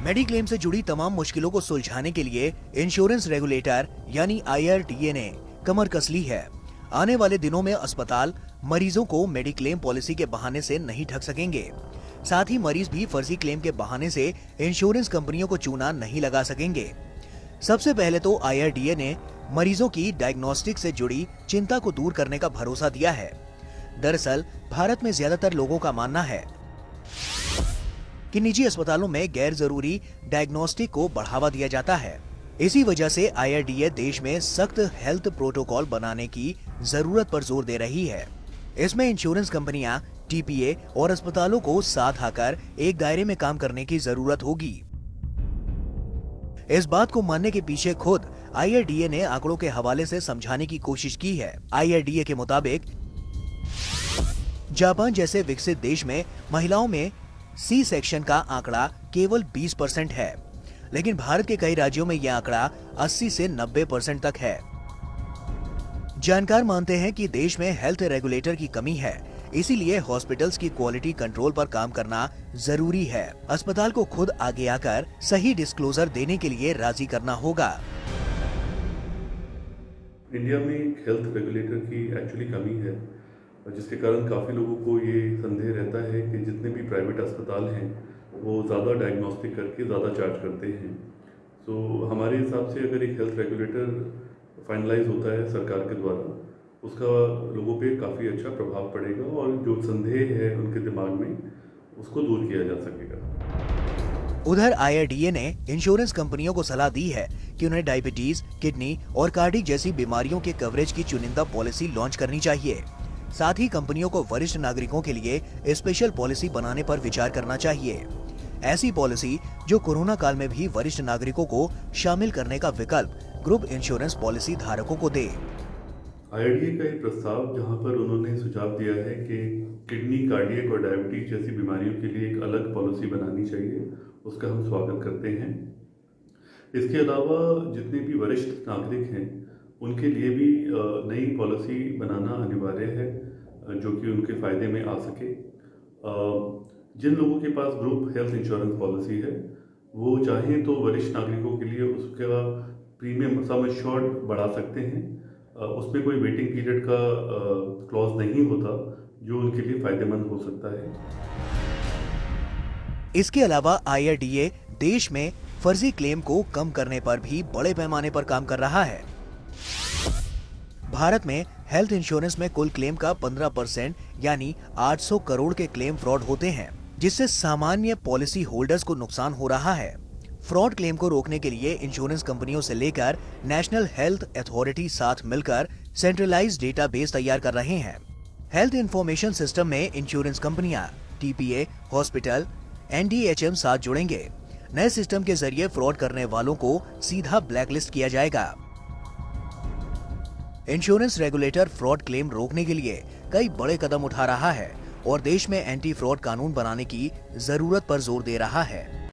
Mediclaim से जुड़ी तमाम मुश्किलों को सुलझाने के लिए इंश्योरेंस रेगुलेटर यानी IRDA ने कमर कस ली है। आने वाले दिनों में अस्पताल मरीजों को मेडिक्लेम पॉलिसी के बहाने से नहीं ठग सकेंगे। साथ ही मरीज भी फर्जी क्लेम के बहाने से इंश्योरेंस कंपनियों को चूना नहीं लगा सकेंगे। सबसे पहले तो IRDA ने मरीजों की डायग्नोस्टिक से जुड़ी चिंता को दूर करने का भरोसा दिया है। दरअसल भारत में ज्यादातर लोगों का मानना है कि निजी अस्पतालों में गैर जरूरी डायग्नोस्टिक को बढ़ावा दिया जाता है। इसी वजह से IRDA देश में सख्त हेल्थ प्रोटोकॉल बनाने की जरूरत पर जोर दे रही है। इसमें इंश्योरेंस कंपनियां, TPA और अस्पतालों को साथ आकर एक दायरे में काम करने की जरूरत होगी। इस बात को मानने के पीछे खुद IRDA ने आंकड़ों के हवाले से समझाने की कोशिश की है। IRDA के मुताबिक जापान जैसे विकसित देश में महिलाओं में C सेक्शन का आंकड़ा केवल 20% है, लेकिन भारत के कई राज्यों में यह आंकड़ा 80 से 90% तक है। जानकार मानते हैं कि देश में हेल्थ रेगुलेटर की कमी है, इसीलिए हॉस्पिटल्स की क्वालिटी कंट्रोल पर काम करना जरूरी है। अस्पताल को खुद आगे आकर सही डिस्क्लोजर देने के लिए राजी करना होगा। इंडिया में एक हेल्थ रेगुलेटर की एक्चुअली कमी है, जिसके कारण काफ़ी लोगों को ये संदेह रहता है कि जितने भी प्राइवेट अस्पताल हैं वो ज़्यादा डायग्नोस्टिक करके ज़्यादा चार्ज करते हैं। सो हमारे हिसाब से अगर एक हेल्थ रेगुलेटर फाइनलाइज होता है सरकार के द्वारा, उसका लोगों पे काफ़ी अच्छा प्रभाव पड़ेगा और जो संदेह है उनके दिमाग में उसको दूर किया जा सकेगा। उधर IRDA ने इंश्योरेंस कंपनियों को सलाह दी है कि उन्हें डायबिटीज, किडनी और कार्डिक जैसी बीमारियों के कवरेज की चुनिंदा पॉलिसी लॉन्च करनी चाहिए। साथ ही कंपनियों को वरिष्ठ नागरिकों के लिए स्पेशल पॉलिसी बनाने पर विचार करना चाहिए। ऐसी पॉलिसी जो कोरोना काल में भी वरिष्ठ नागरिकों को शामिल करने का विकल्प ग्रुप इंश्योरेंस पॉलिसी धारकों को दे। IRDA का एक प्रस्ताव जहां पर उन्होंने सुझाव दिया है कि किडनी, कार्डियक और डायबिटीज जैसी बीमारियों के लिए एक अलग पॉलिसी बनानी चाहिए, उसका हम स्वागत करते हैं। इसके अलावा जितने भी वरिष्ठ नागरिक हैं उनके लिए भी नई पॉलिसी बनाना अनिवार्य है, जो कि उनके फ़ायदे में आ सके। जिन लोगों के पास ग्रुप हेल्थ इंश्योरेंस पॉलिसी है वो चाहें तो वरिष्ठ नागरिकों के लिए उसका प्रीमियम सम एश्योर्ड बढ़ा सकते हैं। उसमें कोई वेटिंग पीरियड का क्लॉज नहीं होता, जो उनके लिए फायदेमंद हो सकता है। इसके अलावा IRDA देश में फर्जी क्लेम को कम करने पर भी बड़े पैमाने पर काम कर रहा है। भारत में हेल्थ इंश्योरेंस में कुल क्लेम का 15% यानी 800 करोड़ के क्लेम फ्रॉड होते हैं, जिससे सामान्य पॉलिसी होल्डर्स को नुकसान हो रहा है। फ्रॉड क्लेम को रोकने के लिए इंश्योरेंस कंपनियों से लेकर नेशनल हेल्थ अथॉरिटी साथ मिलकर सेंट्रलाइज्ड डेटाबेस तैयार कर रहे हैं। हेल्थ इंफॉर्मेशन सिस्टम में इंश्योरेंस कंपनियां, TPA, हॉस्पिटल, NDHM साथ जुड़ेंगे। नए सिस्टम के जरिए फ्रॉड करने वालों को सीधा ब्लैकलिस्ट किया जाएगा। इंश्योरेंस रेगुलेटर फ्रॉड क्लेम रोकने के लिए कई बड़े कदम उठा रहा है और देश में एंटी फ्रॉड कानून बनाने की जरूरत पर जोर दे रहा है।